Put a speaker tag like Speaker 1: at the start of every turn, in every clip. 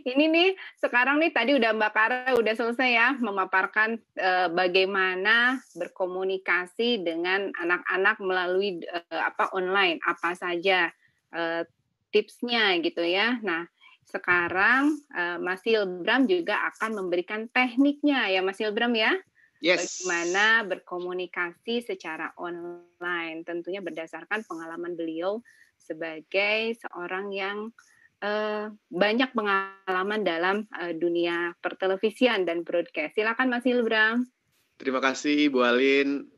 Speaker 1: Ini nih, sekarang nih tadi udah Mbak Kara udah selesai ya memaparkan, bagaimana berkomunikasi dengan anak-anak melalui, online, apa saja, eee, tipsnya gitu ya. Nah, sekarang, Mas Hilbram juga akan memberikan tekniknya ya Mas Hilbram ya?
Speaker 2: Yes.
Speaker 1: Bagaimana berkomunikasi secara online, tentunya berdasarkan pengalaman beliau sebagai seorang yang banyak pengalaman dalam, dunia pertelevisian dan broadcast. Silakan Mas Hilbram.
Speaker 2: Terima kasih Bu Alin.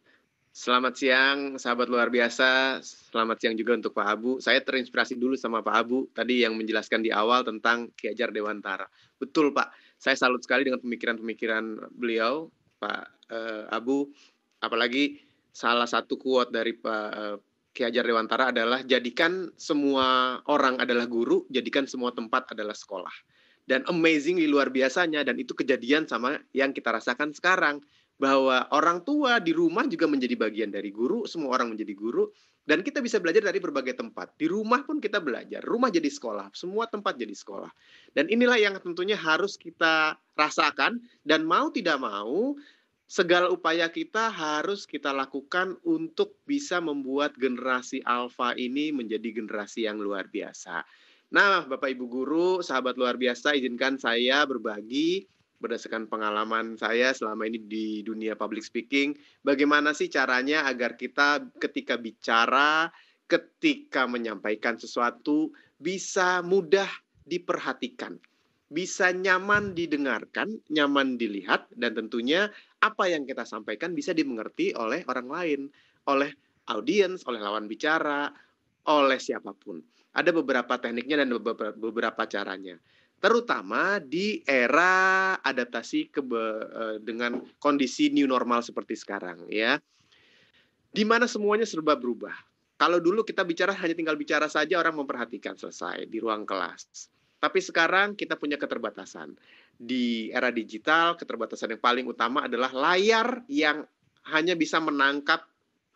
Speaker 2: Selamat siang, sahabat luar biasa. Selamat siang juga untuk Pak Abu. Saya terinspirasi dulu sama Pak Abu tadi yang menjelaskan di awal tentang Ki Hajar Dewantara. Betul Pak, saya salut sekali dengan pemikiran-pemikiran beliau, Pak Abu. Apalagi salah satu quote dari Pak Ki Hajar Dewantara adalah jadikan semua orang adalah guru, jadikan semua tempat adalah sekolah. Dan amazingly luar biasanya, dan itu kejadian sama yang kita rasakan sekarang. Bahwa orang tua di rumah juga menjadi bagian dari guru, semua orang menjadi guru, dan kita bisa belajar dari berbagai tempat. Di rumah pun kita belajar, rumah jadi sekolah, semua tempat jadi sekolah. Dan inilah yang tentunya harus kita rasakan, dan mau tidak mau, segala upaya kita harus kita lakukan untuk bisa membuat generasi alfa ini menjadi generasi yang luar biasa. Nah, Bapak Ibu Guru, sahabat luar biasa, izinkan saya berbagi berdasarkan pengalaman saya selama ini di dunia public speaking, bagaimana sih caranya agar kita ketika bicara, ketika menyampaikan sesuatu, bisa mudah diperhatikan, bisa nyaman didengarkan, nyaman dilihat, dan tentunya apa yang kita sampaikan bisa dimengerti oleh orang lain, oleh audiens, oleh lawan bicara, oleh siapapun. Ada beberapa tekniknya dan beberapa caranya. Terutama di era adaptasi dengan kondisi new normal seperti sekarang ya. Di mana semuanya serba berubah. Kalau dulu kita bicara hanya tinggal bicara saja orang memperhatikan selesai di ruang kelas. Tapi sekarang kita punya keterbatasan. Di era digital, keterbatasan yang paling utama adalah layar yang hanya bisa menangkap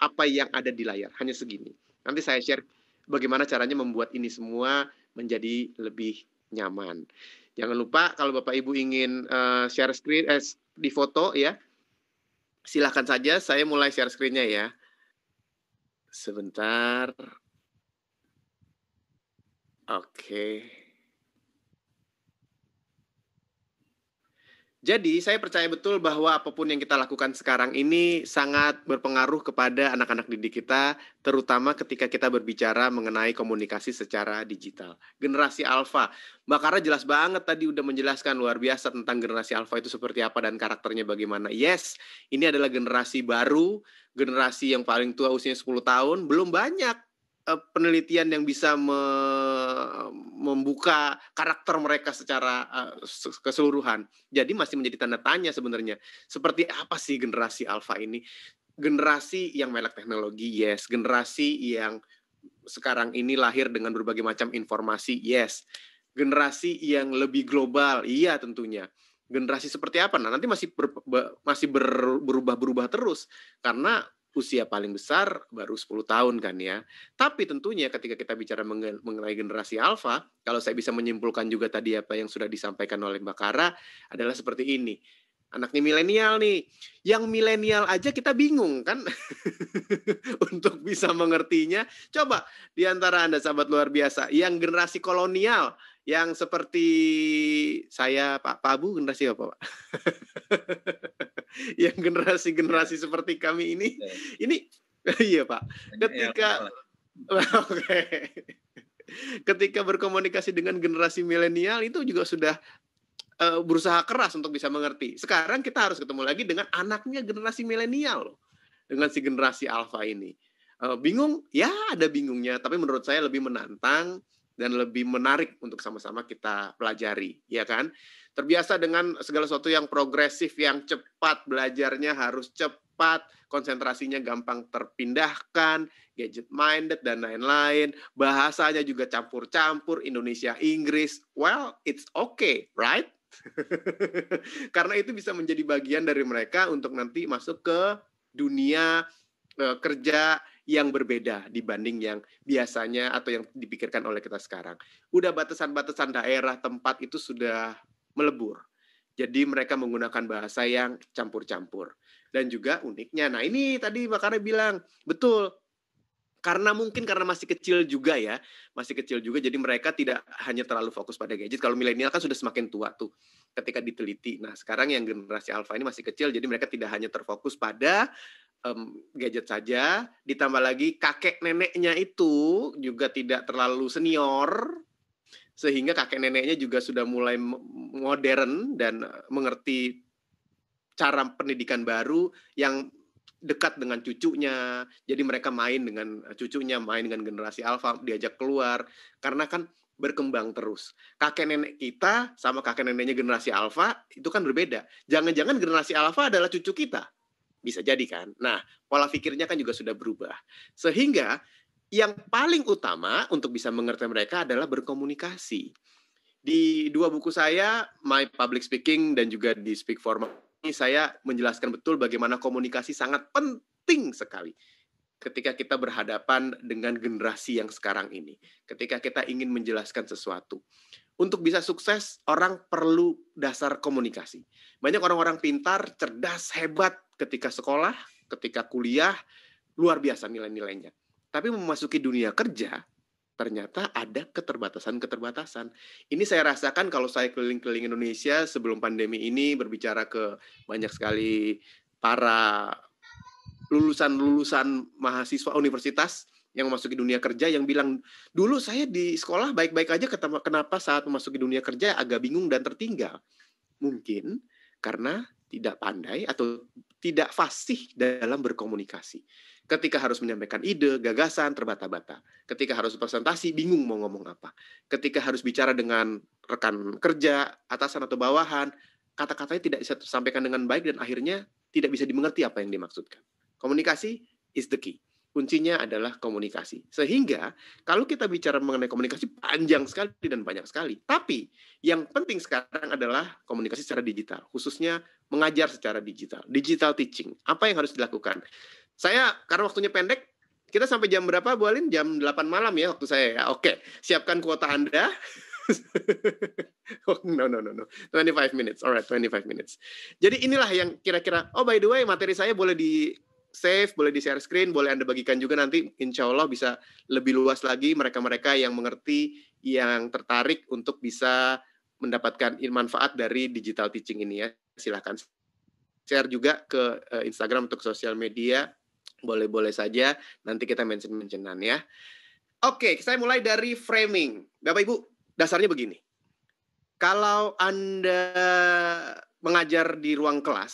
Speaker 2: apa yang ada di layar, hanya segini. Nanti saya share bagaimana caranya membuat ini semua menjadi lebih nyaman. Jangan lupa kalau Bapak Ibu ingin share screen di foto ya, silahkan saja. Saya mulai share screen-nya ya. Sebentar. Oke. Jadi saya percaya betul bahwa apapun yang kita lakukan sekarang ini sangat berpengaruh kepada anak-anak didik kita, terutama ketika kita berbicara mengenai komunikasi secara digital. Generasi Alpha, Mbak Kara jelas banget tadi udah menjelaskan luar biasa tentang generasi Alpha itu seperti apa dan karakternya bagaimana. Yes, ini adalah generasi baru, generasi yang paling tua usianya 10 tahun, belum banyak penelitian yang bisa membuka karakter mereka secara keseluruhan. Jadi masih menjadi tanda tanya sebenarnya. Seperti apa sih generasi alfa ini? Generasi yang melek teknologi, yes. Generasi yang sekarang ini lahir dengan berbagai macam informasi, yes. Generasi yang lebih global, iya tentunya. Generasi seperti apa? Nah, nanti masih berubah-berubah terus karena usia paling besar baru 10 tahun kan ya. Tapi tentunya ketika kita bicara mengenai generasi alfa, kalau saya bisa menyimpulkan juga tadi apa yang sudah disampaikan oleh Mbak Kara adalah seperti ini. Anaknya milenial nih. Yang milenial aja kita bingung kan untuk bisa mengertinya. Coba di antara Anda sahabat luar biasa yang generasi kolonial yang seperti saya Pak Abu generasi apa Pak? Yang generasi-generasi seperti kami ini iya Pak. Ketika oke. Ketika berkomunikasi dengan generasi milenial itu juga sudah berusaha keras untuk bisa mengerti. Sekarang kita harus ketemu lagi dengan anaknya generasi milenial loh. Dengan si generasi alfa ini. Bingung? Ya ada bingungnya, tapi menurut saya lebih menantang dan lebih menarik untuk sama-sama kita pelajari, ya kan? Terbiasa dengan segala sesuatu yang progresif, yang cepat, belajarnya harus cepat, konsentrasinya gampang terpindahkan, gadget minded dan lain-lain, bahasanya juga campur-campur, Indonesia, Inggris. Well, it's okay, right? Karena itu bisa menjadi bagian dari mereka untuk nanti masuk ke dunia kerja yang berbeda dibanding yang biasanya atau yang dipikirkan oleh kita sekarang. Udah batasan-batasan daerah tempat itu sudah melebur. Jadi mereka menggunakan bahasa yang campur-campur. Dan juga uniknya, nah ini tadi Mbak Kare bilang, betul, karena masih kecil juga ya, jadi mereka tidak hanya terlalu fokus pada gadget. Kalau milenial kan sudah semakin tua tuh ketika diteliti. Nah sekarang yang generasi alfa ini masih kecil, jadi mereka tidak hanya terfokus pada gadget saja, ditambah lagi kakek neneknya itu juga tidak terlalu senior, sehingga kakek neneknya juga sudah mulai modern dan mengerti cara pendidikan baru yang dekat dengan cucunya. Jadi mereka main dengan cucunya, main dengan generasi alfa, diajak keluar. Karena kan berkembang terus. Kakek nenek kita sama kakek neneknya generasi alfa itu kan berbeda. Jangan-jangan generasi alfa adalah cucu kita. Bisa jadi kan? Nah, pola pikirnya kan juga sudah berubah. Sehingga yang paling utama untuk bisa mengerti mereka adalah berkomunikasi. Di 2 buku saya, My Public Speaking dan juga di Speak Formal, ini saya menjelaskan betul bagaimana komunikasi sangat penting sekali ketika kita berhadapan dengan generasi yang sekarang ini. Ketika kita ingin menjelaskan sesuatu. Untuk bisa sukses, orang perlu dasar komunikasi. Banyak orang-orang pintar, cerdas, hebat ketika sekolah, ketika kuliah, luar biasa nilai-nilainya. Tapi memasuki dunia kerja, ternyata ada keterbatasan-keterbatasan. Ini saya rasakan kalau saya keliling-keliling Indonesia sebelum pandemi ini, berbicara ke banyak sekali para lulusan mahasiswa universitas yang memasuki dunia kerja yang bilang, dulu saya di sekolah baik-baik aja, kenapa saat memasuki dunia kerja agak bingung dan tertinggal. Mungkin karena tidak pandai atau tidak fasih dalam berkomunikasi. Ketika harus menyampaikan ide, gagasan, terbata-bata. Ketika harus presentasi, bingung mau ngomong apa. Ketika harus bicara dengan rekan kerja, atasan atau bawahan, kata-katanya tidak bisa tersampaikan dengan baik dan akhirnya tidak bisa dimengerti apa yang dimaksudkan. Komunikasi is the key. Kuncinya adalah komunikasi. Sehingga kalau kita bicara mengenai komunikasi panjang sekali dan banyak sekali. Tapi yang penting sekarang adalah komunikasi secara digital. Khususnya mengajar secara digital. Digital teaching. Apa yang harus dilakukan? Saya, karena waktunya pendek, kita sampai jam berapa Bu Alin? Jam 8 malam ya waktu saya ya. Oke, siapkan kuota Anda. Oh, no. 25 minutes. Alright, 25 minutes. Jadi inilah yang kira-kira, oh by the way, materi saya boleh di-save, boleh di-share screen, boleh Anda bagikan juga nanti. Insya Allah bisa lebih luas lagi mereka-mereka yang mengerti, yang tertarik untuk bisa mendapatkan manfaat dari digital teaching ini ya. Silakan share juga ke Instagram untuk sosial media. Boleh-boleh saja, nanti kita mention-mentionan ya. Oke, saya mulai dari framing. Bapak Ibu, dasarnya begini. Kalau Anda mengajar di ruang kelas,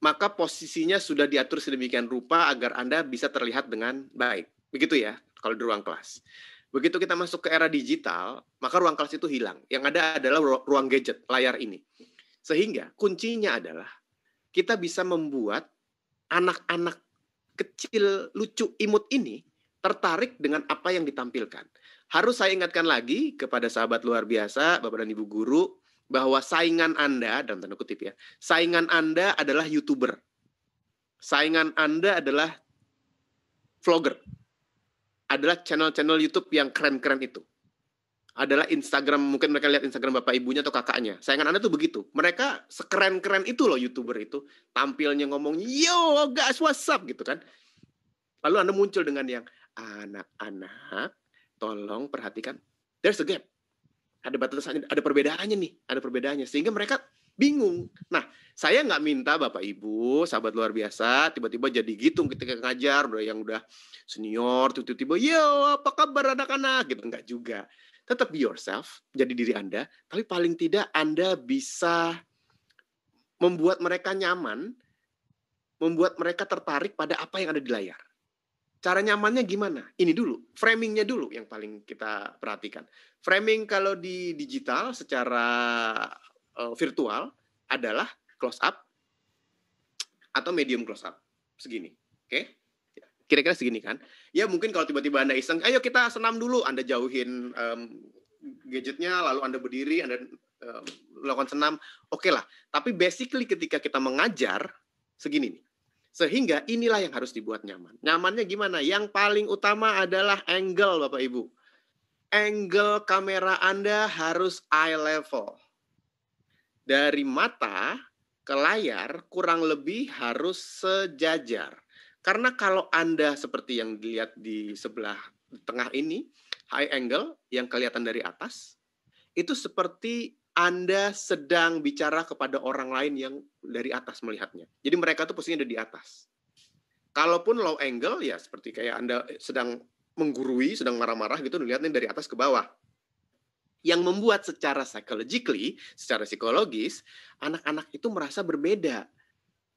Speaker 2: maka posisinya sudah diatur sedemikian rupa agar Anda bisa terlihat dengan baik. Begitu ya, kalau di ruang kelas. Begitu kita masuk ke era digital, maka ruang kelas itu hilang. Yang ada adalah ruang gadget, layar ini. Sehingga kuncinya adalah kita bisa membuat anak-anak kecil, lucu, imut ini tertarik dengan apa yang ditampilkan. Harus saya ingatkan lagi kepada sahabat luar biasa, Bapak dan Ibu guru, bahwa saingan Anda, dalam tanda kutip ya, saingan Anda adalah YouTuber. Saingan Anda adalah vlogger. Adalah channel-channel YouTube yang keren-keren itu. Adalah Instagram, mungkin mereka lihat Instagram bapak ibunya atau kakaknya. Saingan Anda tuh begitu. Mereka sekeren-keren itu loh YouTuber itu. Tampilnya ngomong, yo guys, what's up? Gitu kan. Lalu Anda muncul dengan yang, anak-anak, tolong perhatikan. There's a gap. Ada batasannya, ada perbedaannya nih. Ada perbedaannya. Sehingga mereka bingung. Nah, saya nggak minta bapak ibu, sahabat luar biasa, tiba-tiba jadi gitu ketika ngajar, yang udah senior, tiba-tiba, yo apa kabar anak-anak? Gitu, nggak juga. Tetap be yourself, jadi diri Anda, tapi paling tidak Anda bisa membuat mereka nyaman, membuat mereka tertarik pada apa yang ada di layar. Cara nyamannya gimana? Ini dulu, framingnya dulu yang paling kita perhatikan. Framing kalau di digital secara virtual adalah close up atau medium close up. Segini, oke? Kira-kira segini kan? Ya mungkin kalau tiba-tiba Anda iseng, ayo kita senam dulu, Anda jauhin gadgetnya, lalu Anda berdiri, Anda melakukan senam, oke lah. Tapi basically ketika kita mengajar, segini nih. Sehingga inilah yang harus dibuat nyaman. Nyamannya gimana? Yang paling utama adalah angle, Bapak Ibu. Angle kamera Anda harus eye level. Dari mata ke layar kurang lebih harus sejajar. Karena kalau Anda seperti yang dilihat di sebelah tengah ini, high angle yang kelihatan dari atas, itu seperti Anda sedang bicara kepada orang lain yang dari atas melihatnya. Jadi mereka tuh posisinya ada di atas. Kalaupun low angle, ya seperti kayak Anda sedang menggurui, sedang marah-marah gitu, dilihatnya dari atas ke bawah. Yang membuat secara psychologically, secara psikologis, anak-anak itu merasa berbeda.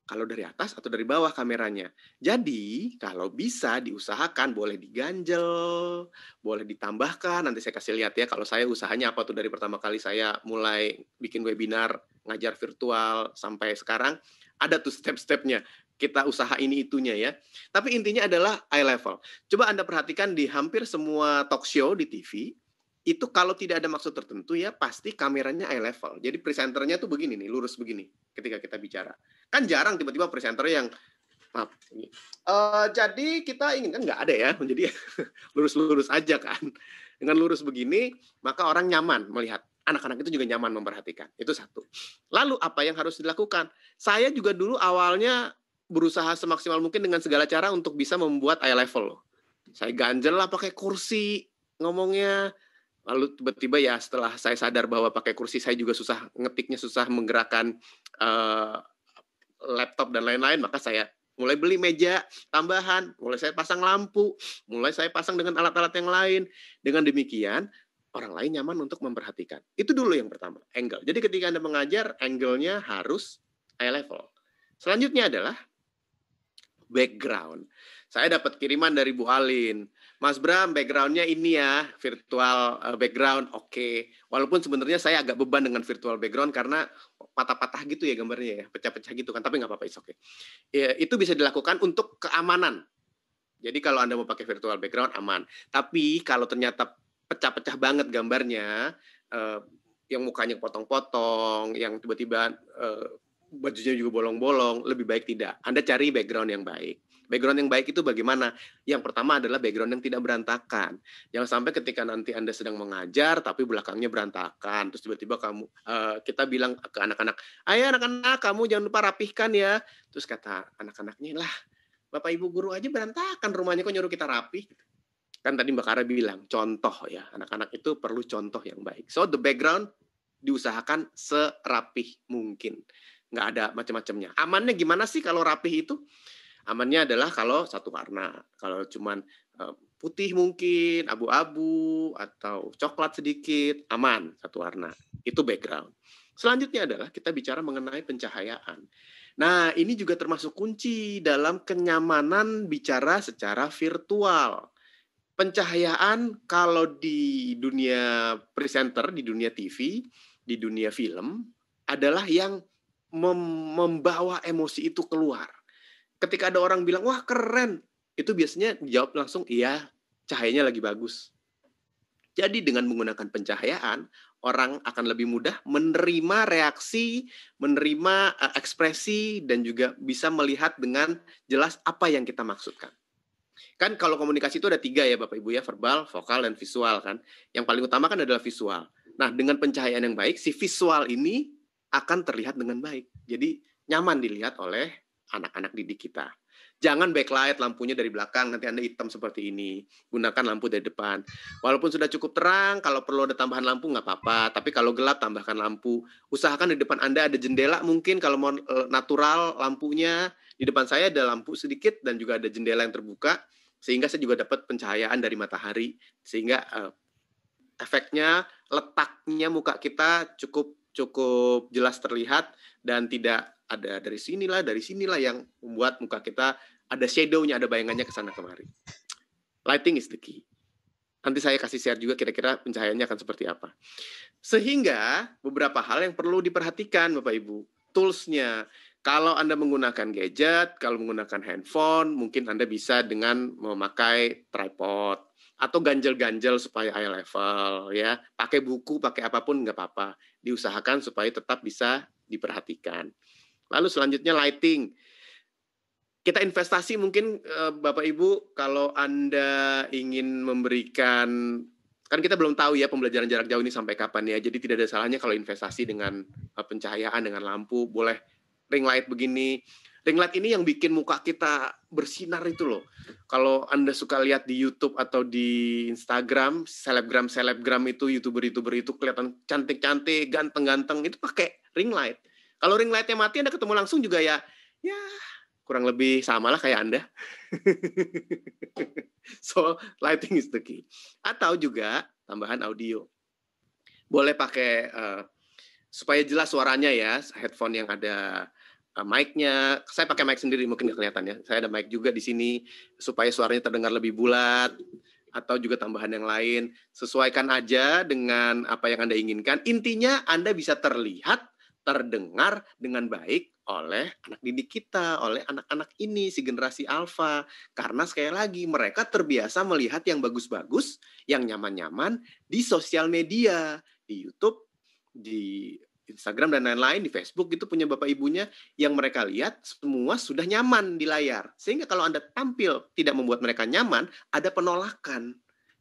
Speaker 2: Kalau dari atas atau dari bawah kameranya. Jadi, kalau bisa diusahakan, boleh diganjel, boleh ditambahkan. Nanti saya kasih lihat ya, kalau saya usahanya apa tuh dari pertama kali saya mulai bikin webinar, ngajar virtual, sampai sekarang, ada tuh step-stepnya. Kita usaha ini itunya ya. Tapi intinya adalah eye level. Coba Anda perhatikan di hampir semua talk show di TV, itu kalau tidak ada maksud tertentu ya, pasti kameranya eye level. Jadi presenternya tuh begini nih, lurus begini ketika kita bicara. Kan jarang tiba-tiba presenter yang maaf ini. Jadi kita ingin, kan nggak ada ya, jadi lurus-lurus aja kan. Dengan lurus begini, maka orang nyaman melihat. Anak-anak itu juga nyaman memperhatikan. Itu satu. Lalu apa yang harus dilakukan? Saya juga dulu awalnya berusaha semaksimal mungkin dengan segala cara untuk bisa membuat eye level. Saya ganjel lah pakai kursi ngomongnya. Lalu tiba-tiba ya setelah saya sadar bahwa pakai kursi saya juga susah ngetiknya, susah menggerakkan laptop dan lain-lain, maka saya mulai beli meja tambahan, mulai saya pasang lampu, mulai saya pasang dengan alat-alat yang lain. Dengan demikian, orang lain nyaman untuk memperhatikan. Itu dulu yang pertama, angle. Jadi ketika Anda mengajar, angle-nya harus eye level. Selanjutnya adalah background. Saya dapat kiriman dari Bu Alin. Mas Bram, background-nya ini ya, virtual background, oke. Walaupun sebenarnya saya agak beban dengan virtual background karena patah-patah gitu ya gambarnya ya, pecah-pecah gitu kan, tapi nggak apa-apa, oke. Ya, itu bisa dilakukan untuk keamanan. Jadi kalau Anda mau pakai virtual background, aman. Tapi kalau ternyata pecah-pecah banget gambarnya, yang mukanya potong-potong, yang tiba-tiba bajunya juga bolong-bolong, lebih baik tidak. Anda cari background yang baik. Background yang baik itu bagaimana? Yang pertama adalah background yang tidak berantakan. Jangan sampai ketika nanti Anda sedang mengajar, tapi belakangnya berantakan. Terus tiba-tiba kita bilang ke anak-anak, ayo anak-anak, kamu jangan lupa rapihkan ya. Terus kata anak-anaknya, lah Bapak Ibu guru aja berantakan rumahnya, kok nyuruh kita rapih? Kan tadi Mbak Kara bilang, contoh ya. Anak-anak itu perlu contoh yang baik. So, the background diusahakan serapih mungkin. Nggak ada macam-macamnya. Amannya gimana sih kalau rapih itu? Amannya adalah kalau satu warna. Kalau cuman putih mungkin, abu-abu, atau coklat sedikit, aman satu warna. Itu background. Selanjutnya adalah kita bicara mengenai pencahayaan. Nah, ini juga termasuk kunci dalam kenyamanan bicara secara virtual. Pencahayaan kalau di dunia presenter, di dunia TV, di dunia film, adalah yang membawa emosi itu keluar. Ketika ada orang bilang, wah keren, itu biasanya dijawab langsung, iya, cahayanya lagi bagus. Jadi dengan menggunakan pencahayaan, orang akan lebih mudah menerima reaksi, menerima ekspresi, dan juga bisa melihat dengan jelas apa yang kita maksudkan. Kan kalau komunikasi itu ada 3 ya Bapak Ibu ya, verbal, vokal, dan visual kan. Yang paling utama kan adalah visual. Nah, dengan pencahayaan yang baik, si visual ini akan terlihat dengan baik. Jadi nyaman dilihat oleh anak-anak didik kita. Jangan backlight lampunya dari belakang, nanti Anda hitam seperti ini. Gunakan lampu dari depan. Walaupun sudah cukup terang, kalau perlu ada tambahan lampu nggak apa-apa. Tapi kalau gelap, tambahkan lampu. Usahakan di depan Anda ada jendela mungkin, kalau mau natural lampunya. Di depan saya ada lampu sedikit dan juga ada jendela yang terbuka. Sehingga saya juga dapat pencahayaan dari matahari. Sehingga efeknya, letaknya muka kita cukup jelas terlihat dan tidak ada dari sinilah yang membuat muka kita ada shadow-nya, ada bayangannya ke sana kemari. Lighting is the key. Nanti saya kasih share juga kira-kira pencahayaannya akan seperti apa. Sehingga beberapa hal yang perlu diperhatikan Bapak Ibu. Tools-nya. Kalau Anda menggunakan gadget, kalau menggunakan handphone, mungkin Anda bisa dengan memakai tripod atau ganjel-ganjel supaya eye level ya. Pakai buku, pakai apapun nggak apa-apa. Diusahakan supaya tetap bisa diperhatikan. Lalu selanjutnya lighting. kita investasi mungkin Bapak Ibu, kalau Anda ingin memberikan, kan kita belum tahu ya pembelajaran jarak jauh ini sampai kapan ya, jadi tidak ada salahnya kalau investasi dengan pencahayaan, dengan lampu, boleh ring light begini. Ring light ini yang bikin muka kita bersinar itu loh. Kalau Anda suka lihat di YouTube atau di Instagram, selebgram itu, YouTuber itu kelihatan cantik-cantik, ganteng-ganteng, itu pakai ring light. Kalau ring lightnya mati, Anda ketemu langsung juga ya kurang lebih samalah kayak Anda. So, lighting is the key. Atau juga tambahan audio. Boleh pakai, supaya jelas suaranya ya, headphone yang ada mic-nya. Saya pakai mic sendiri, mungkin nggak kelihatan ya. Saya ada mic juga di sini, supaya suaranya terdengar lebih bulat. Atau juga tambahan yang lain. Sesuaikan aja dengan apa yang Anda inginkan. Intinya Anda bisa terlihat, terdengar dengan baik oleh anak didik kita, oleh anak-anak ini, si generasi alfa. Karena sekali lagi, mereka terbiasa melihat yang bagus-bagus, yang nyaman-nyaman di sosial media, di YouTube, di Instagram, dan lain-lain, di Facebook, itu punya bapak ibunya, yang mereka lihat semua sudah nyaman di layar. Sehingga kalau Anda tampil tidak membuat mereka nyaman, ada penolakan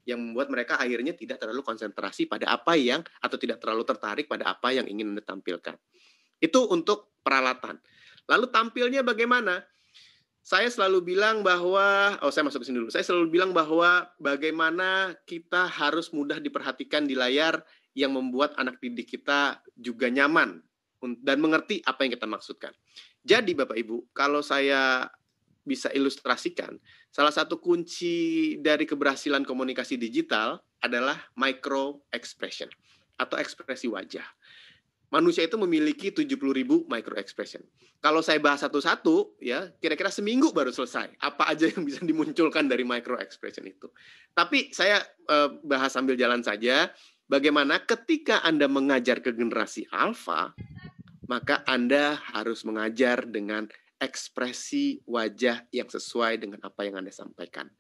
Speaker 2: yang membuat mereka akhirnya tidak terlalu konsentrasi pada apa yang, atau tidak terlalu tertarik pada apa yang ingin Anda tampilkan. Itu untuk peralatan. Lalu tampilnya bagaimana? Saya selalu bilang bahwa, saya masuk ke sini dulu. Saya selalu bilang bahwa bagaimana kita harus mudah diperhatikan di layar yang membuat anak didik kita juga nyaman dan mengerti apa yang kita maksudkan. Jadi Bapak Ibu, kalau saya bisa ilustrasikan, salah satu kunci dari keberhasilan komunikasi digital adalah micro expression atau ekspresi wajah. Manusia itu memiliki 70.000 micro expression. Kalau saya bahas satu-satu, ya kira-kira seminggu baru selesai. Apa aja yang bisa dimunculkan dari micro expression itu. Tapi saya bahas sambil jalan saja. Bagaimana ketika Anda mengajar ke generasi alfa, maka Anda harus mengajar dengan ekspresi wajah yang sesuai dengan apa yang Anda sampaikan.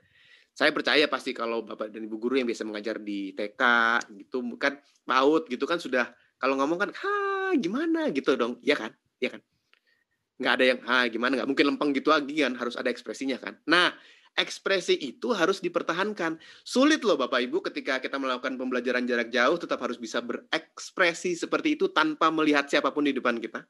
Speaker 2: Saya percaya pasti kalau Bapak dan Ibu guru yang biasa mengajar di TK gitu, bukan PAUD gitu kan sudah, kalau ngomong kan, gimana gitu dong, ya kan? Ya kan? Nggak ada yang, gimana, nggak mungkin lempeng gitu lagi kan, harus ada ekspresinya kan. Nah, ekspresi itu harus dipertahankan. Sulit loh Bapak Ibu ketika kita melakukan pembelajaran jarak jauh, tetap harus bisa berekspresi seperti itu tanpa melihat siapapun di depan kita.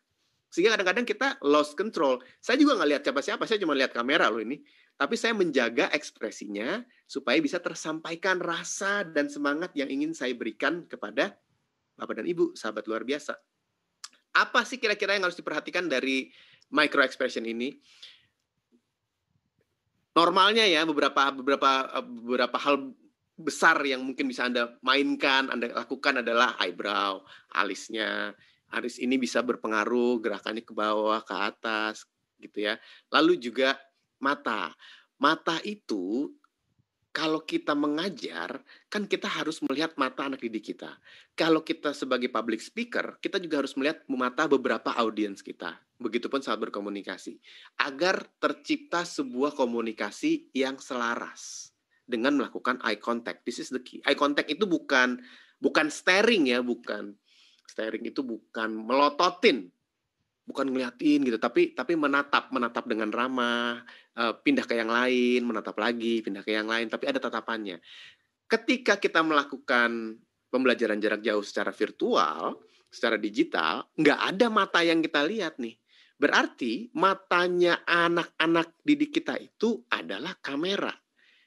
Speaker 2: Sehingga kadang-kadang kita lost control. Saya juga nggak lihat siapa-siapa, saya cuma lihat kamera loh ini. Tapi saya menjaga ekspresinya supaya bisa tersampaikan rasa dan semangat yang ingin saya berikan kepada Bapak dan Ibu, sahabat luar biasa. Apa sih kira-kira yang harus diperhatikan dari micro expression ini? Normalnya ya, beberapa hal besar yang mungkin bisa Anda mainkan, Anda lakukan adalah eyebrow, alisnya. Alis ini bisa berpengaruh, gerakannya ke bawah, ke atas, gitu ya. Lalu juga mata. Mata itu, kalau kita mengajar, kan kita harus melihat mata anak didik kita. Kalau kita sebagai public speaker, kita juga harus melihat mata beberapa audiens kita. Begitupun saat berkomunikasi. Agar tercipta sebuah komunikasi yang selaras dengan melakukan eye contact. This is the key. Eye contact itu bukan staring ya, bukan. Staring itu bukan melototin, bukan ngeliatin gitu, tapi menatap dengan ramah, pindah ke yang lain, menatap lagi, pindah ke yang lain, tapi ada tatapannya. Ketika kita melakukan pembelajaran jarak jauh secara virtual, secara digital, nggak ada mata yang kita lihat nih. Berarti matanya anak-anak didik kita itu adalah kamera.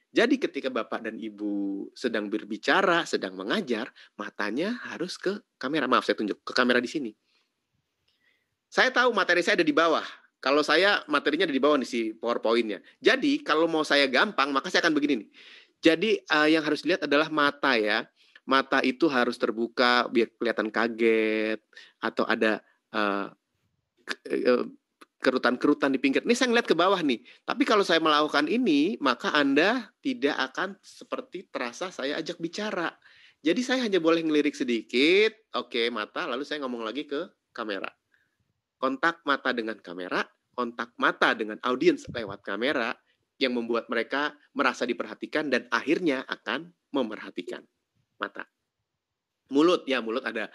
Speaker 2: Jadi ketika Bapak dan Ibu sedang berbicara, sedang mengajar, matanya harus ke kamera. Maaf, saya tunjuk ke kamera di sini. Saya tahu materi saya ada di bawah. Kalau saya materinya ada di bawah nih si PowerPoint-nya. Jadi kalau mau saya gampang, maka saya akan begini nih. Jadi yang harus dilihat adalah mata ya. Mata itu harus terbuka biar kelihatan kaget atau ada kerutan-kerutan di pinggir. Ini saya ngeliat ke bawah nih. Tapi kalau saya melakukan ini, maka Anda tidak akan seperti terasa saya ajak bicara. Jadi saya hanya boleh ngelirik sedikit, oke, mata, lalu saya ngomong lagi ke kamera. Kontak mata dengan kamera, kontak mata dengan audiens lewat kamera, yang membuat mereka merasa diperhatikan dan akhirnya akan memerhatikan mata. Mulut ada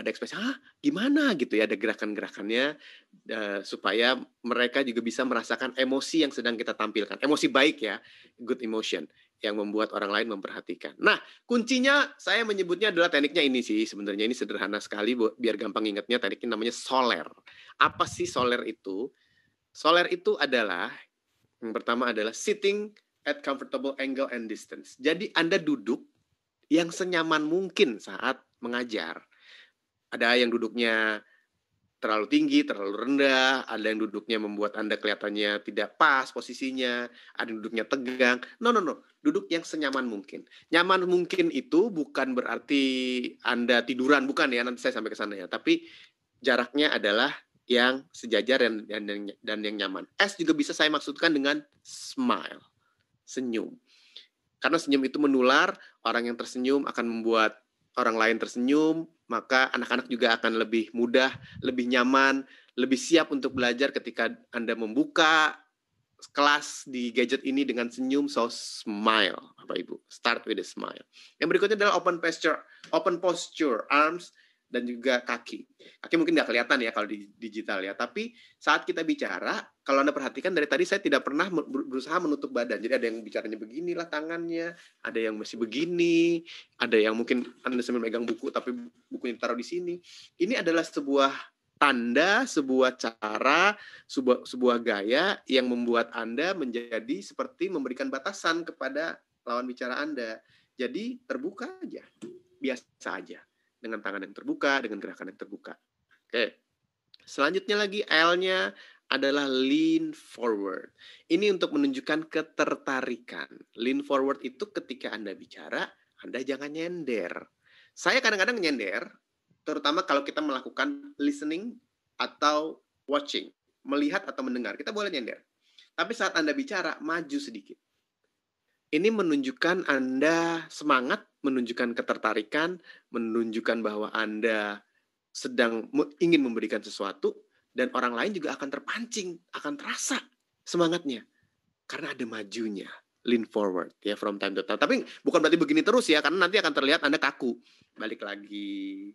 Speaker 2: ekspresi, gimana gitu ya, ada gerakan-gerakannya supaya mereka juga bisa merasakan emosi yang sedang kita tampilkan. Emosi baik ya, good emotion yang membuat orang lain memperhatikan. Nah, kuncinya saya menyebutnya adalah tekniknya ini sih, sebenarnya ini sederhana sekali biar gampang ingatnya, tekniknya namanya soler. Apa sih soler itu? Soler itu adalah yang pertama adalah sitting at comfortable angle and distance. Jadi Anda duduk yang senyaman mungkin saat mengajar. Ada yang duduknya terlalu tinggi, terlalu rendah, ada yang duduknya membuat Anda kelihatannya tidak pas posisinya, ada yang duduknya tegang. No. Duduk yang senyaman mungkin. Nyaman mungkin itu bukan berarti Anda tiduran, bukan ya, nanti saya sampai ke sana ya. Tapi jaraknya adalah yang sejajar dan yang nyaman. S juga bisa saya maksudkan dengan smile, senyum. Karena senyum itu menular, orang yang tersenyum akan membuat orang lain tersenyum, maka anak-anak juga akan lebih mudah, lebih nyaman, lebih siap untuk belajar ketika Anda membuka kelas di gadget ini dengan senyum. So smile, Bapak Ibu. Start with a smile. Yang berikutnya adalah open posture, arms dan juga kaki. Kaki mungkin nggak kelihatan ya kalau di digital ya, tapi saat kita bicara, kalau Anda perhatikan dari tadi saya tidak pernah berusaha menutup badan. Jadi ada yang bicaranya beginilah tangannya, ada yang masih begini, ada yang mungkin Anda sambil megang buku tapi bukunya taruh di sini. Ini adalah sebuah tanda, sebuah cara, sebuah gaya yang membuat Anda menjadi seperti memberikan batasan kepada lawan bicara Anda. Jadi terbuka aja, biasa aja. Dengan tangan yang terbuka, dengan gerakan yang terbuka. Oke. Selanjutnya lagi L-nya adalah lean forward. Ini untuk menunjukkan ketertarikan. Lean forward itu ketika Anda bicara, Anda jangan nyender. Saya kadang-kadang nyender, terutama kalau kita melakukan listening atau watching. Melihat atau mendengar, kita boleh nyender. Tapi saat Anda bicara, maju sedikit. Ini menunjukkan Anda semangat, menunjukkan ketertarikan, menunjukkan bahwa Anda sedang ingin memberikan sesuatu, dan orang lain juga akan terpancing, akan terasa semangatnya. Karena ada majunya, lean forward, ya, from time to time. Tapi bukan berarti begini terus ya, karena nanti akan terlihat Anda kaku. Balik lagi,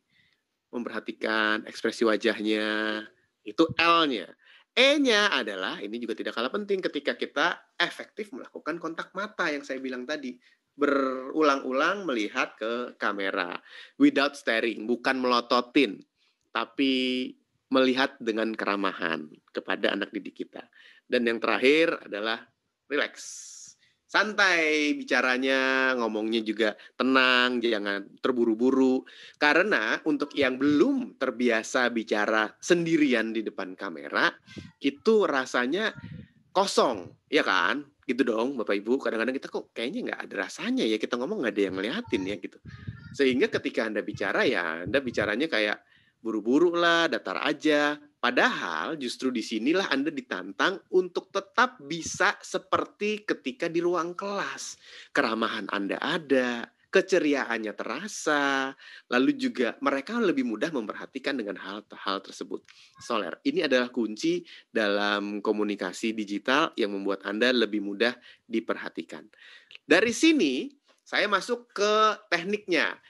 Speaker 2: memperhatikan ekspresi wajahnya, itu L-nya. E-nya adalah, ini juga tidak kalah penting ketika kita efektif melakukan kontak mata yang saya bilang tadi. Berulang-ulang melihat ke kamera. Without staring, bukan melototin, tapi melihat dengan keramahan kepada anak didik kita. Dan yang terakhir adalah relax. Santai bicaranya, ngomongnya juga tenang, jangan terburu-buru. Karena untuk yang belum terbiasa bicara sendirian di depan kamera, itu rasanya kosong, ya kan? Gitu dong, Bapak Ibu. Kadang-kadang kita kok kayaknya nggak ada rasanya ya, kita ngomong nggak ada yang ngeliatin ya gitu. Sehingga ketika Anda bicara ya, Anda bicaranya kayak buru-buru lah, datar aja. Padahal justru disinilah Anda ditantang untuk tetap bisa seperti ketika di ruang kelas. Keramahan Anda ada, keceriaannya terasa, lalu juga mereka lebih mudah memperhatikan dengan hal-hal tersebut. Soler, ini adalah kunci dalam komunikasi digital yang membuat Anda lebih mudah diperhatikan. Dari sini, saya masuk ke tekniknya.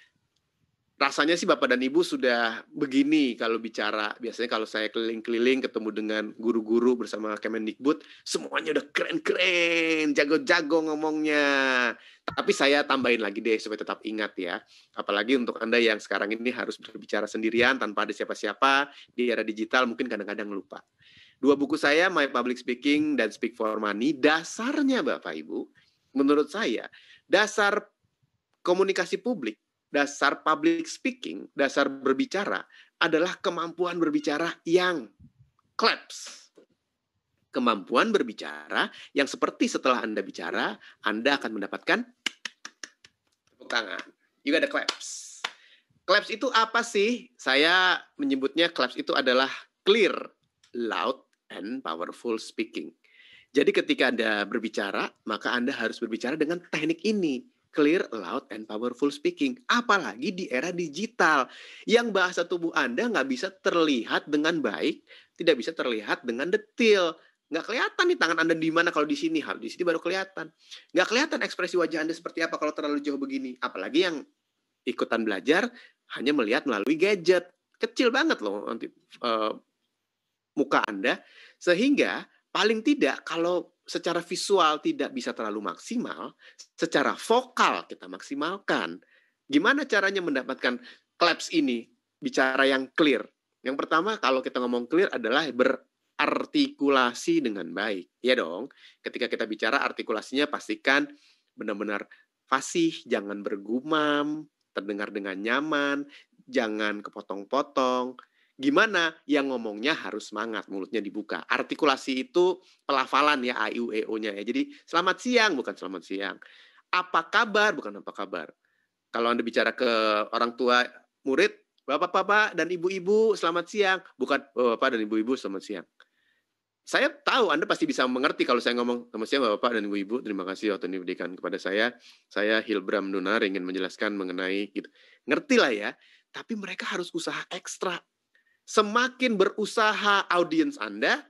Speaker 2: Rasanya sih Bapak dan Ibu sudah begini kalau bicara. Biasanya kalau saya keliling-keliling ketemu dengan guru-guru bersama Kemendikbud, semuanya udah keren-keren, jago-jago ngomongnya. Tapi saya tambahin lagi deh supaya tetap ingat ya. Apalagi untuk Anda yang sekarang ini harus berbicara sendirian tanpa ada siapa-siapa di era digital, mungkin kadang-kadang lupa. 2 buku saya, My Public Speaking dan Speak for Money, dasarnya Bapak Ibu, menurut saya, dasar komunikasi publik, dasar public speaking, dasar berbicara adalah kemampuan berbicara yang claps. Kemampuan berbicara yang seperti setelah Anda bicara, Anda akan mendapatkan tepuk tangan. Juga ada claps. Claps itu apa sih? Saya menyebutnya claps itu adalah clear, loud, and powerful speaking. Jadi ketika Anda berbicara, maka Anda harus berbicara dengan teknik ini. Clear, loud, and powerful speaking. Apalagi di era digital, yang bahasa tubuh Anda nggak bisa terlihat dengan baik, tidak bisa terlihat dengan detail. Nggak kelihatan nih tangan Anda di mana kalau di sini. Di sini baru kelihatan. Nggak kelihatan ekspresi wajah Anda seperti apa kalau terlalu jauh begini. Apalagi yang ikutan belajar, hanya melihat melalui gadget. Kecil banget loh nanti muka Anda, sehingga paling tidak kalau secara visual tidak bisa terlalu maksimal, secara vokal kita maksimalkan. Gimana caranya mendapatkan claps ini? Bicara yang clear. Yang pertama kalau kita ngomong clear adalah berartikulasi dengan baik. Ya dong, ketika kita bicara artikulasinya pastikan benar-benar fasih, jangan bergumam, terdengar dengan nyaman, jangan kepotong-potong. Gimana? Yang ngomongnya harus semangat, mulutnya dibuka. Artikulasi itu pelafalan ya, A, I, U, E, O-nya ya. Jadi selamat siang, bukan selamat siang. Apa kabar, bukan apa kabar. Kalau Anda bicara ke orang tua murid, bapak-bapak dan ibu-ibu selamat siang, bukan bapak dan ibu-ibu selamat siang. Saya tahu Anda pasti bisa mengerti kalau saya ngomong selamat siang bapak dan ibu-ibu, terima kasih waktu ini diberikan kepada saya. Saya Hilbram Dunar ingin menjelaskan mengenai gitu. Ngerti lah ya, tapi mereka harus usaha ekstra. Semakin berusaha audiens Anda,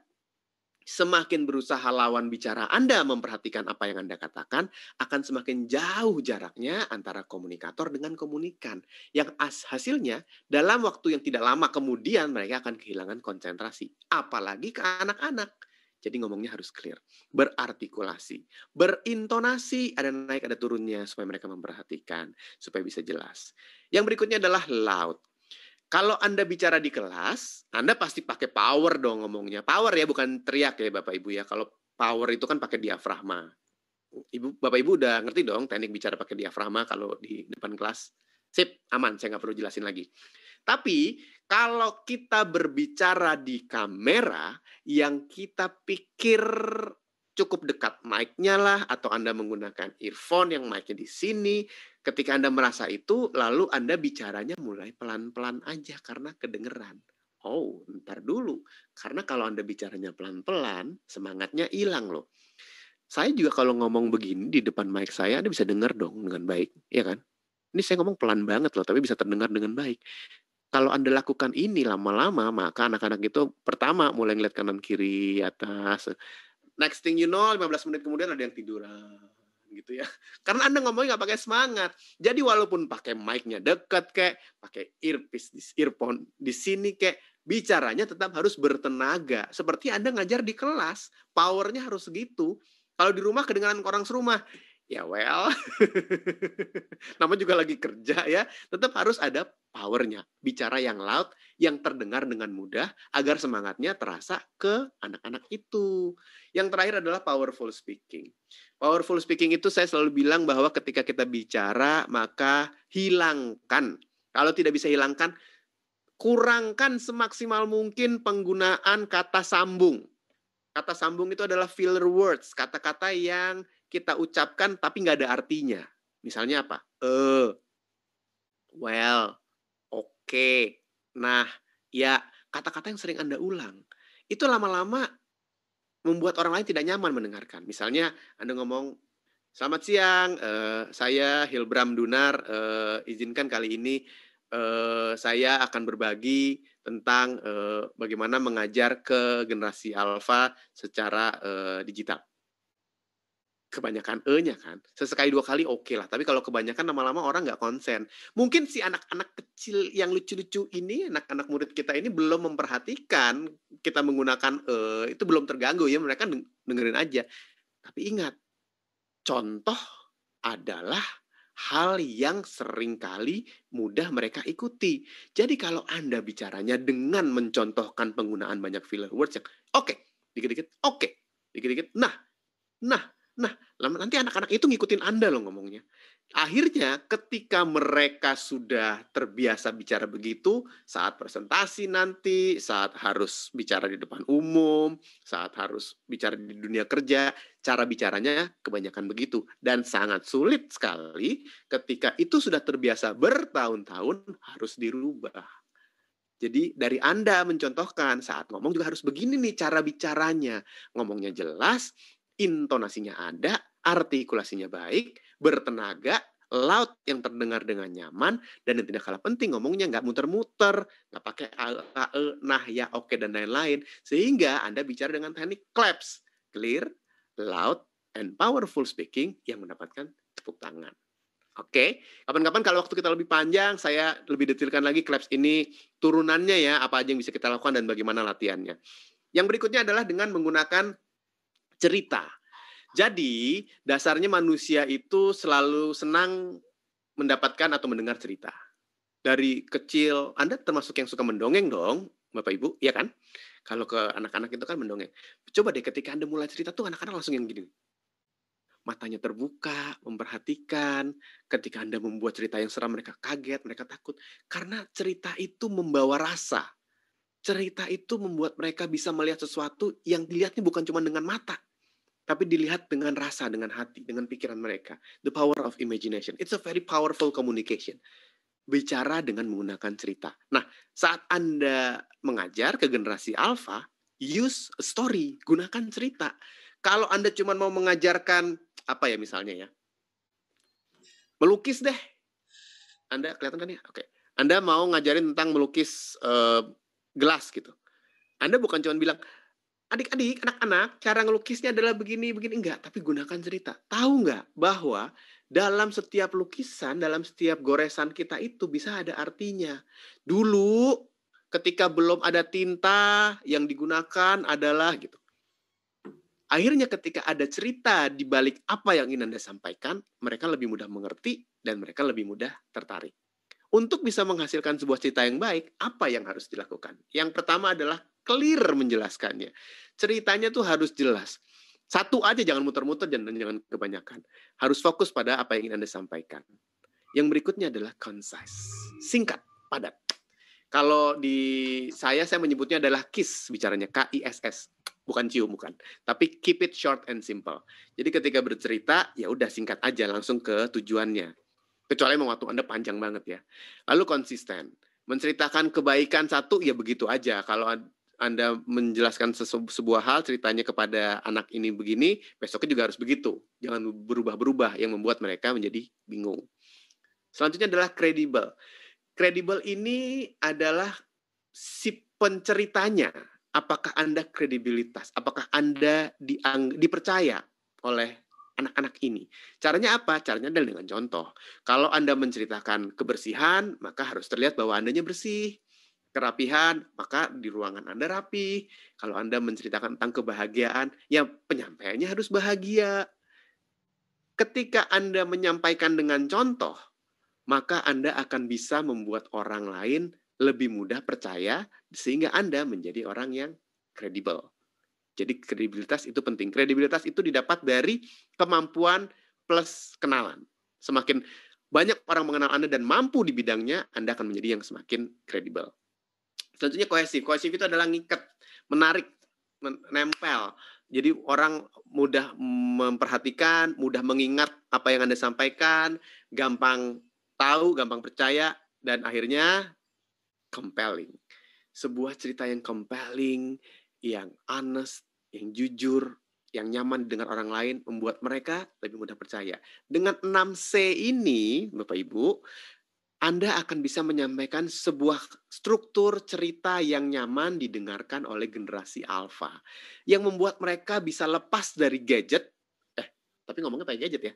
Speaker 2: semakin berusaha lawan bicara Anda memperhatikan apa yang Anda katakan, akan semakin jauh jaraknya antara komunikator dengan komunikan. Yang hasilnya, dalam waktu yang tidak lama kemudian mereka akan kehilangan konsentrasi. Apalagi ke anak-anak. Jadi ngomongnya harus clear. Berartikulasi. Berintonasi, ada naik, ada turunnya, supaya mereka memperhatikan, supaya bisa jelas. Yang berikutnya adalah loud. Kalau Anda bicara di kelas, Anda pasti pakai power dong ngomongnya. Power ya, bukan teriak ya Bapak Ibu ya. Kalau power itu kan pakai diafragma. Bapak Ibu udah ngerti dong teknik bicara pakai diafragma kalau di depan kelas. Sip, aman, saya nggak perlu jelasin lagi. Tapi kalau kita berbicara di kamera, yang kita pikir cukup dekat mic-nya lah, atau Anda menggunakan earphone yang mic-nya di sini, ketika Anda merasa itu, lalu Anda bicaranya mulai pelan-pelan aja karena kedengeran. Oh, ntar dulu. Karena kalau Anda bicaranya pelan-pelan, semangatnya hilang loh. Saya juga kalau ngomong begini di depan mic saya, Anda bisa dengar dong dengan baik, ya kan? Ini saya ngomong pelan banget loh, tapi bisa terdengar dengan baik. Kalau Anda lakukan ini lama-lama, maka anak-anak itu pertama mulai ngeliat kanan kiri, atas. Next thing you know, 15 menit kemudian ada yang tiduran. Gitu ya. Karena Anda ngomongnya nggak pakai semangat. Jadi walaupun pakai mic-nya dekat kayak, pakai earpiece, earphone di sini kayak, bicaranya tetap harus bertenaga. Seperti Anda ngajar di kelas, powernya harus segitu. Kalau di rumah kedengaran orang serumah, ya well, nama juga lagi kerja ya, tetap harus ada powernya. Bicara yang loud, yang terdengar dengan mudah, agar semangatnya terasa ke anak-anak itu. Yang terakhir adalah powerful speaking. Powerful speaking itu saya selalu bilang bahwa ketika kita bicara, maka hilangkan. Kalau tidak bisa hilangkan, kurangkan semaksimal mungkin penggunaan kata sambung. Kata sambung itu adalah filler words, kata-kata yang kita ucapkan tapi nggak ada artinya. Misalnya apa? Well, oke. Nah, ya kata-kata yang sering Anda ulang. Itu lama-lama membuat orang lain tidak nyaman mendengarkan. Misalnya Anda ngomong, selamat siang, saya Hilbram Dunar, izinkan kali ini saya akan berbagi tentang bagaimana mengajar ke generasi alfa secara digital. Kebanyakan E-nya kan. Sesekali 2 kali oke lah. Tapi kalau kebanyakan lama-lama orang nggak konsen. Mungkin si anak-anak kecil yang lucu-lucu ini, anak-anak murid kita ini belum memperhatikan kita menggunakan E, itu belum terganggu ya. Mereka dengerin aja. Tapi ingat, contoh adalah hal yang seringkali mudah mereka ikuti. Jadi kalau Anda bicaranya dengan mencontohkan penggunaan banyak filler words yang oke, dikit-dikit, oke, dikit-dikit, nah, nanti anak-anak itu ngikutin Anda loh ngomongnya. Akhirnya ketika mereka sudah terbiasa bicara begitu, saat presentasi nanti, saat harus bicara di depan umum, saat harus bicara di dunia kerja, cara bicaranya kebanyakan begitu. Dan sangat sulit sekali ketika itu sudah terbiasa bertahun-tahun harus dirubah. Jadi dari Anda mencontohkan saat ngomong juga harus begini nih cara bicaranya. Ngomongnya jelas, intonasinya ada, artikulasinya baik, bertenaga, loud yang terdengar dengan nyaman, dan yang tidak kalah penting ngomongnya nggak muter-muter, nggak pakai nah, ya, oke, dan lain-lain. Sehingga Anda bicara dengan teknik claps, clear, loud, and powerful speaking yang mendapatkan tepuk tangan. Oke, kapan-kapan kalau waktu kita lebih panjang, saya lebih detailkan lagi KLAPS ini turunannya ya, apa aja yang bisa kita lakukan dan bagaimana latihannya. Yang berikutnya adalah dengan menggunakan cerita. Jadi, dasarnya manusia itu selalu senang mendapatkan atau mendengar cerita. Dari kecil, Anda termasuk yang suka mendongeng dong, Bapak Ibu, iya kan? Kalau ke anak-anak itu kan mendongeng. Coba deh ketika Anda mulai cerita tuh anak-anak langsung yang gini. Matanya terbuka, memperhatikan. Ketika Anda membuat cerita yang seram, mereka kaget, mereka takut. Karena cerita itu membawa rasa. Cerita itu membuat mereka bisa melihat sesuatu yang dilihatnya bukan cuma dengan mata, tapi dilihat dengan rasa, dengan hati, dengan pikiran mereka. The power of imagination. It's a very powerful communication. Bicara dengan menggunakan cerita. Nah, saat Anda mengajar ke generasi alpha, use a story, gunakan cerita. Kalau Anda cuma mau mengajarkan, apa ya misalnya ya, melukis deh. Anda kelihatan kan ya? Oke. Anda mau ngajarin tentang melukis gelas gitu. Anda bukan cuma bilang, adik-adik, anak-anak, cara ngelukisnya adalah begini, begini. Enggak, tapi gunakan cerita. Tahu nggak bahwa dalam setiap lukisan, dalam setiap goresan kita itu bisa ada artinya. Dulu, ketika belum ada tinta, yang digunakan adalah gitu. Akhirnya ketika ada cerita di balik apa yang ingin Anda sampaikan, mereka lebih mudah mengerti dan mereka lebih mudah tertarik. Untuk bisa menghasilkan sebuah cerita yang baik, apa yang harus dilakukan? Yang pertama adalah clear menjelaskannya. Ceritanya tuh harus jelas. Satu aja, jangan muter-muter dan jangan kebanyakan. Harus fokus pada apa yang ingin Anda sampaikan. Yang berikutnya adalah concise. Singkat, padat. Kalau di saya menyebutnya adalah KISS, bicaranya KISS. Bukan cium, bukan. Tapi keep it short and simple. Jadi ketika bercerita, ya udah singkat aja, langsung ke tujuannya. Kecuali memang waktu Anda panjang banget ya. Lalu konsisten. Menceritakan kebaikan satu, ya begitu aja. Kalau Anda menjelaskan sebuah hal, ceritanya kepada anak ini begini, besoknya juga harus begitu. Jangan berubah-berubah yang membuat mereka menjadi bingung. Selanjutnya adalah kredibel. Kredibel ini adalah si penceritanya. Apakah Anda kredibilitas? Apakah Anda dipercaya oleh anak-anak ini? Caranya apa? Caranya adalah dengan contoh. Kalau Anda menceritakan kebersihan, maka harus terlihat bahwa Andanya bersih. Kerapihan, maka di ruangan Anda rapi. Kalau Anda menceritakan tentang kebahagiaan, ya penyampaiannya harus bahagia. Ketika Anda menyampaikan dengan contoh, maka Anda akan bisa membuat orang lain lebih mudah percaya sehingga Anda menjadi orang yang kredibel. Jadi kredibilitas itu penting. Kredibilitas itu didapat dari kemampuan plus kenalan. Semakin banyak orang mengenal Anda dan mampu di bidangnya, Anda akan menjadi yang semakin kredibel. Selanjutnya kohesif. Kohesif itu adalah ngikat, menarik, menempel. Jadi orang mudah memperhatikan, mudah mengingat apa yang Anda sampaikan, gampang tahu, gampang percaya, dan akhirnya compelling. Sebuah cerita yang compelling, yang honest, yang jujur, yang nyaman dengan orang lain, membuat mereka lebih mudah percaya. Dengan 6C ini, Bapak Ibu, Anda akan bisa menyampaikan sebuah struktur cerita yang nyaman didengarkan oleh generasi alpha. Yang membuat mereka bisa lepas dari gadget. Tapi ngomongnya pakai gadget ya.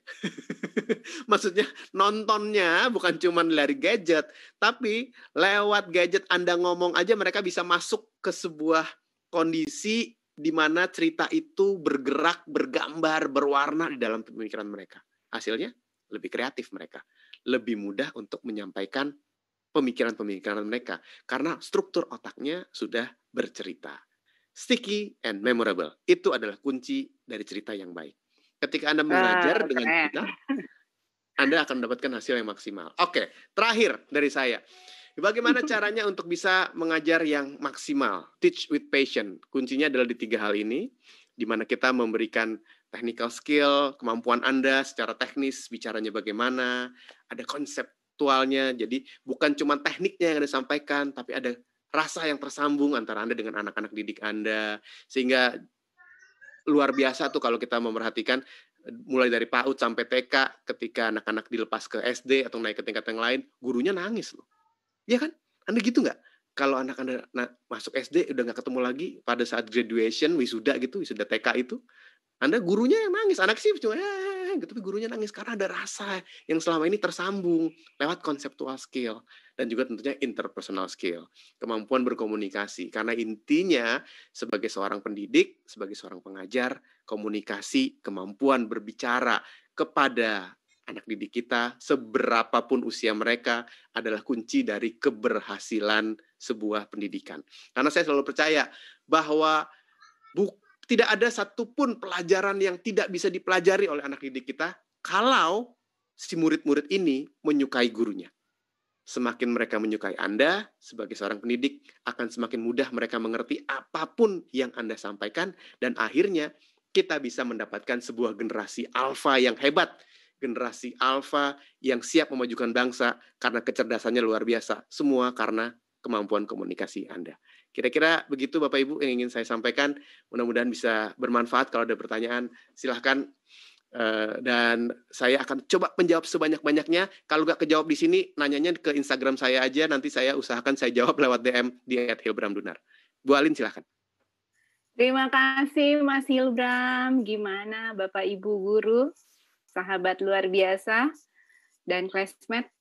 Speaker 2: Maksudnya nontonnya bukan cuma dari gadget, tapi lewat gadget Anda ngomong aja mereka bisa masuk ke sebuah kondisi di mana cerita itu bergerak, bergambar, berwarna di dalam pemikiran mereka. Hasilnya lebih kreatif mereka. Lebih mudah untuk menyampaikan pemikiran-pemikiran mereka. Karena struktur otaknya sudah bercerita. Sticky and memorable. Itu adalah kunci dari cerita yang baik. Ketika Anda mengajar dengan cerita, Anda akan mendapatkan hasil yang maksimal. Oke, terakhir dari saya. Bagaimana caranya untuk bisa mengajar yang maksimal? Teach with passion. Kuncinya adalah di 3 hal ini, di mana kita memberikan technical skill, kemampuan Anda secara teknis, bicaranya bagaimana, ada konseptualnya, jadi bukan cuma tekniknya yang Anda sampaikan, tapi ada rasa yang tersambung antara Anda dengan anak-anak didik Anda, sehingga luar biasa tuh kalau kita memperhatikan mulai dari PAUD sampai TK, ketika anak-anak dilepas ke SD atau naik ke tingkat yang lain, gurunya nangis loh. Iya kan? Anda gitu nggak? Kalau anak Anda masuk SD udah nggak ketemu lagi pada saat graduation, wisuda gitu, wisuda TK itu, Anda gurunya yang nangis, anak sih cuma gitu, tapi gurunya nangis karena ada rasa yang selama ini tersambung lewat conceptual skill dan juga tentunya interpersonal skill, kemampuan berkomunikasi. Karena intinya sebagai seorang pendidik, sebagai seorang pengajar, komunikasi, kemampuan berbicara kepada anak didik kita, seberapapun usia mereka, adalah kunci dari keberhasilan sebuah pendidikan. Karena saya selalu percaya bahwa tidak ada satupun pelajaran yang tidak bisa dipelajari oleh anak didik kita kalau si murid-murid ini menyukai gurunya. Semakin mereka menyukai Anda sebagai seorang pendidik, akan semakin mudah mereka mengerti apapun yang Anda sampaikan, dan akhirnya kita bisa mendapatkan sebuah generasi alfa yang hebat, generasi alfa yang siap memajukan bangsa karena kecerdasannya luar biasa. Semua karena kemampuan komunikasi Anda. Kira-kira begitu Bapak Ibu yang ingin saya sampaikan. Mudah-mudahan bisa bermanfaat. Kalau ada pertanyaan, silahkan. Dan saya akan coba menjawab sebanyak-banyaknya. Kalau nggak kejawab di sini, nanyanya ke Instagram saya aja. Nanti saya usahakan saya jawab lewat DM di @hilbramdunar. Bu Alin, silahkan.
Speaker 1: Terima kasih Mas Hilbram. Gimana Bapak Ibu guru, sahabat luar biasa, dan classmate?